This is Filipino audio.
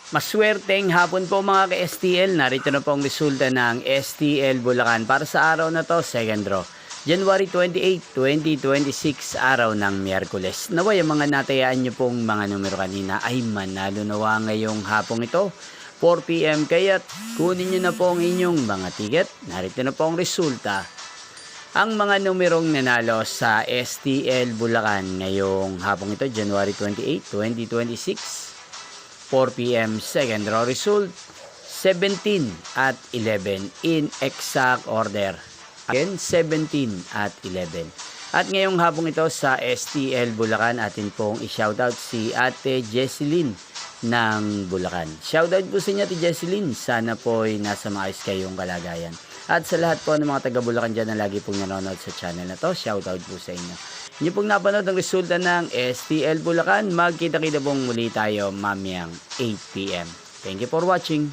Maswerteng hapon po mga ka-STL. Narito na po ang resulta ng STL Bulacan para sa araw na to, second draw. January 28, 2026, araw ng Miyerkules. Naway ang mga natayaan nyo pong mga numero kanina ay manalo nawa ngayong hapong ito, 4 PM. Kaya't kunin nyo na po ang inyong mga ticket. Narito na po ang resulta. Ang mga numerong nanalo sa STL Bulacan ngayong hapong ito, January 28, 2026. 4 PM second draw result 17 at 11 in exact order. Again, 17 at 11. At ngayong hapong ito sa STL Bulacan, atin pong i-shoutout si Ate Jesseline ng Bulacan. Shoutout po sa inyo, Ate Jesseline. Sana po ay nasa maayos kayong kalagayan. At sa lahat po ng mga taga Bulacan dyan na lagi pong nanonood sa channel na to, shoutout po sa inyo. Inyo pong napanood ang resulta ng STL Bulacan. Magkita-kita pong muli tayo mamayang 8 PM. Thank you for watching.